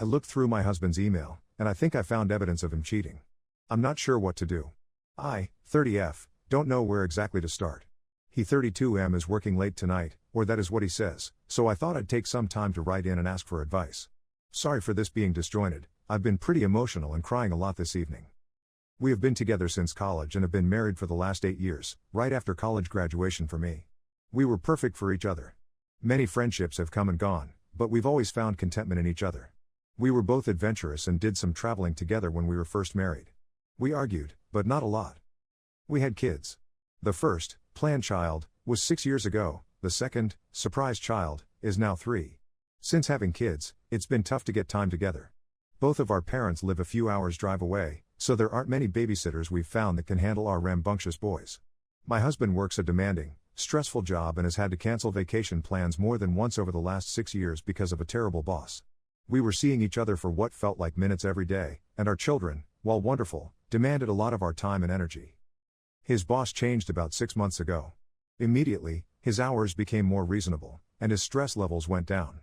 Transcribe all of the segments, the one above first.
I looked through my husband's email, and I think I found evidence of him cheating. I'm not sure what to do. I, 30F, don't know where exactly to start. He 32M is working late tonight, or that is what he says, so I thought I'd take some time to write in and ask for advice. Sorry for this being disjointed, I've been pretty emotional and crying a lot this evening. We have been together since college and have been married for the last 8 years, right after college graduation for me. We were perfect for each other. Many friendships have come and gone, but we've always found contentment in each other. We were both adventurous and did some traveling together when we were first married. We argued, but not a lot. We had kids. The first, planned child, was 6 years ago, the second, surprise child, is now 3. Since having kids, it's been tough to get time together. Both of our parents live a few hours' drive away, so there aren't many babysitters we've found that can handle our rambunctious boys. My husband works a demanding, stressful job and has had to cancel vacation plans more than once over the last 6 years because of a terrible boss. We were seeing each other for what felt like minutes every day, and our children, while wonderful, demanded a lot of our time and energy. His boss changed about 6 months ago. Immediately, his hours became more reasonable, and his stress levels went down.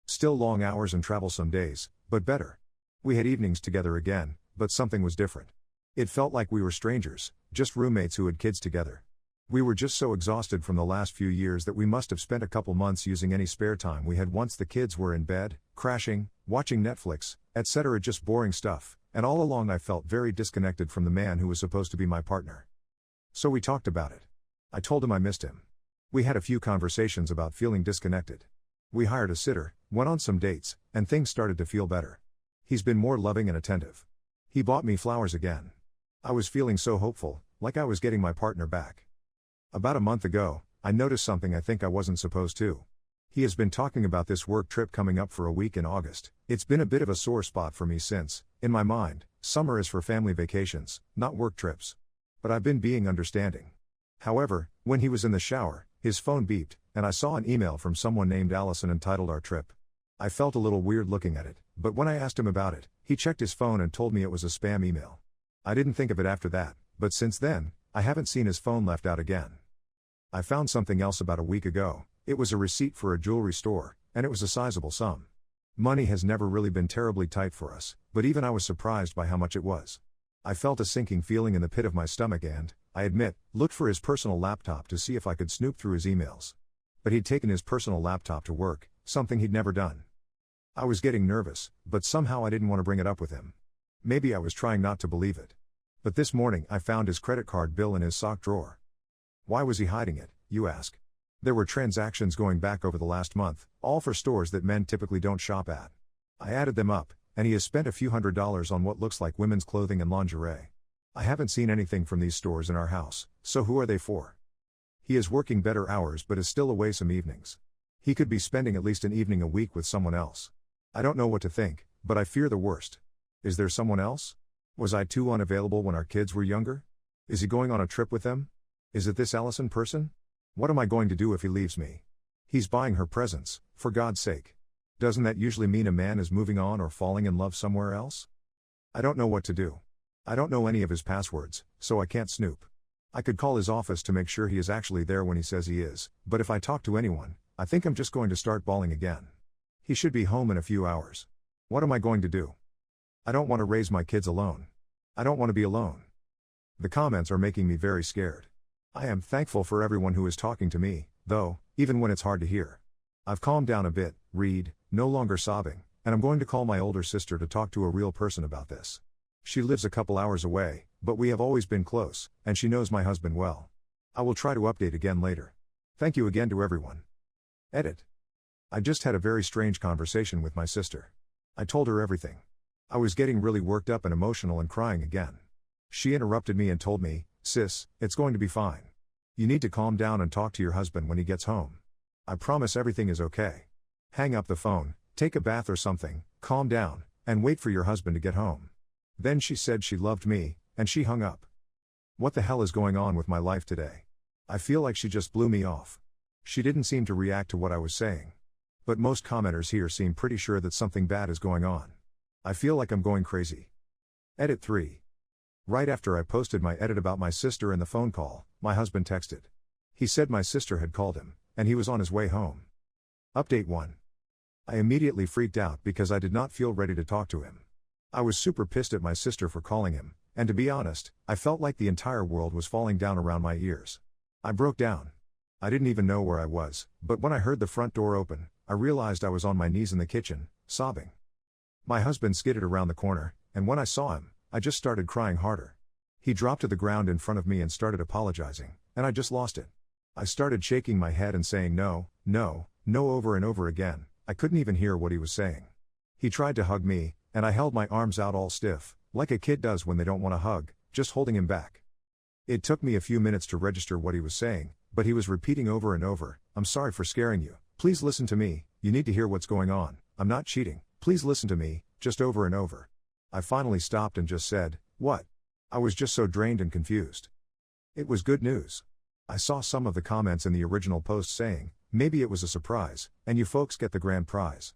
Still long hours and travel some days, but better. We had evenings together again, but something was different. It felt like we were strangers, just roommates who had kids together. We were just so exhausted from the last few years that we must have spent a couple months using any spare time we had once the kids were in bed, crashing, watching Netflix, etc. Just boring stuff, and all along I felt very disconnected from the man who was supposed to be my partner. So we talked about it. I told him I missed him. We had a few conversations about feeling disconnected. We hired a sitter, went on some dates, and things started to feel better. He's been more loving and attentive. He bought me flowers again. I was feeling so hopeful, like I was getting my partner back. About a month ago, I noticed something I think I wasn't supposed to. He has been talking about this work trip coming up for a week in August. It's been a bit of a sore spot for me since, in my mind, summer is for family vacations, not work trips. But I've been being understanding. However, when he was in the shower, his phone beeped, and I saw an email from someone named Allison entitled Our Trip. I felt a little weird looking at it, but when I asked him about it, he checked his phone and told me it was a spam email. I didn't think of it after that, but since then, I haven't seen his phone left out again. I found something else about a week ago. It was a receipt for a jewelry store, and it was a sizable sum. Money has never really been terribly tight for us, but even I was surprised by how much it was. I felt a sinking feeling in the pit of my stomach and, I admit, looked for his personal laptop to see if I could snoop through his emails. But he'd taken his personal laptop to work, something he'd never done. I was getting nervous, but somehow I didn't want to bring it up with him. Maybe I was trying not to believe it. But this morning I found his credit card bill in his sock drawer. Why was he hiding it, you ask? There were transactions going back over the last month, all for stores that men typically don't shop at. I added them up, and he has spent a few $100s on what looks like women's clothing and lingerie. I haven't seen anything from these stores in our house, so who are they for? He is working better hours but is still away some evenings. He could be spending at least an evening a week with someone else. I don't know what to think, but I fear the worst. Is there someone else? Was I too unavailable when our kids were younger? Is he going on a trip with them? Is it this Allison person? What am I going to do if he leaves me? He's buying her presents, for God's sake. Doesn't that usually mean a man is moving on or falling in love somewhere else? I don't know what to do. I don't know any of his passwords, so I can't snoop. I could call his office to make sure he is actually there when he says he is, but if I talk to anyone, I think I'm just going to start bawling again. He should be home in a few hours. What am I going to do? I don't want to raise my kids alone. I don't want to be alone. The comments are making me very scared. I am thankful for everyone who is talking to me, though, even when it's hard to hear. I've calmed down a bit, no longer sobbing, and I'm going to call my older sister to talk to a real person about this. She lives a couple hours away, but we have always been close, and she knows my husband well. I will try to update again later. Thank you again to everyone. Edit. I just had a very strange conversation with my sister. I told her everything. I was getting really worked up and emotional and crying again. She interrupted me and told me, "Sis, it's going to be fine. You need to calm down and talk to your husband when he gets home. I promise everything is okay. Hang up the phone, take a bath or something, calm down, and wait for your husband to get home." Then she said she loved me, and she hung up. What the hell is going on with my life today? I feel like she just blew me off. She didn't seem to react to what I was saying. But most commenters here seem pretty sure that something bad is going on. I feel like I'm going crazy. Edit 3. Right after I posted my edit about my sister and the phone call, my husband texted. He said my sister had called him, and he was on his way home. Update 1. I immediately freaked out because I did not feel ready to talk to him. I was super pissed at my sister for calling him, and to be honest, I felt like the entire world was falling down around my ears. I broke down. I didn't even know where I was, but when I heard the front door open, I realized I was on my knees in the kitchen, sobbing. My husband skidded around the corner, and when I saw him, I just started crying harder. He dropped to the ground in front of me and started apologizing, and I just lost it. I started shaking my head and saying no, no, no over and over again. I couldn't even hear what he was saying. He tried to hug me, and I held my arms out all stiff, like a kid does when they don't want a hug, just holding him back. It took me a few minutes to register what he was saying, but he was repeating over and over, "I'm sorry for scaring you. Please listen to me, you need to hear what's going on. I'm not cheating. Please listen to me," just over and over. I finally stopped and just said, "What?" I was just so drained and confused. It was good news. I saw some of the comments in the original post saying, "Maybe it was a surprise, and you folks get the grand prize."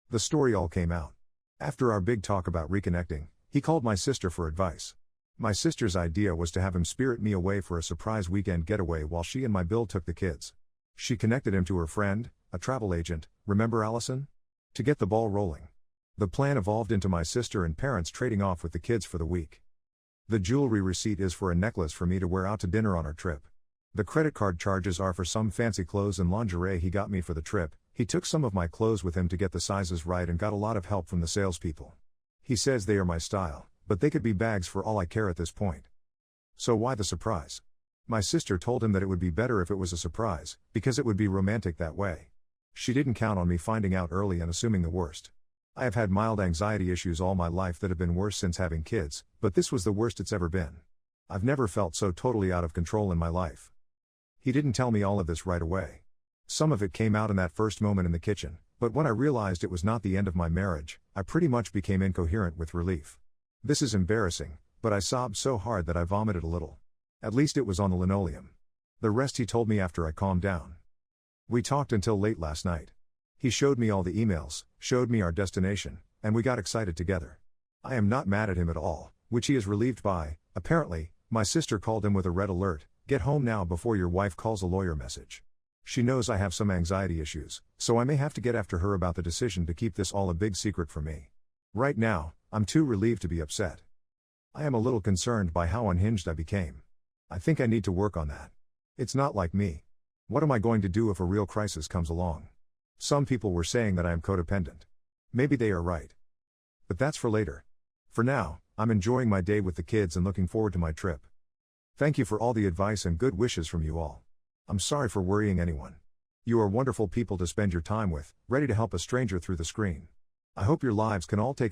The story all came out. After our big talk about reconnecting, he called my sister for advice. My sister's idea was to have him spirit me away for a surprise weekend getaway while she and my Bill took the kids. She connected him to her friend, a travel agent, remember Allison? To get the ball rolling. The plan evolved into my sister and parents trading off with the kids for the week. The jewelry receipt is for a necklace for me to wear out to dinner on our trip. The credit card charges are for some fancy clothes and lingerie he got me for the trip. He took some of my clothes with him to get the sizes right and got a lot of help from the salespeople. He says they are my style, but they could be bags for all I care at this point. So why the surprise? My sister told him that it would be better if it was a surprise, because it would be romantic that way. She didn't count on me finding out early and assuming the worst. I have had mild anxiety issues all my life that have been worse since having kids, but this was the worst it's ever been. I've never felt so totally out of control in my life. He didn't tell me all of this right away. Some of it came out in that first moment in the kitchen, but when I realized it was not the end of my marriage, I pretty much became incoherent with relief. This is embarrassing, but I sobbed so hard that I vomited a little. At least it was on the linoleum. The rest he told me after I calmed down. We talked until late last night. He showed me all the emails, showed me our destination, and we got excited together. I am not mad at him at all, which he is relieved by. Apparently, my sister called him with a red alert, "Get home now before your wife calls a lawyer" message. She knows I have some anxiety issues, so I may have to get after her about the decision to keep this all a big secret from me. Right now, I'm too relieved to be upset. I am a little concerned by how unhinged I became. I think I need to work on that. It's not like me. What am I going to do if a real crisis comes along? Some people were saying that I am codependent. Maybe they are right. But that's for later. For now, I'm enjoying my day with the kids and looking forward to my trip. Thank you for all the advice and good wishes from you all. I'm sorry for worrying anyone. You are wonderful people to spend your time with, ready to help a stranger through the screen. I hope your lives can all take an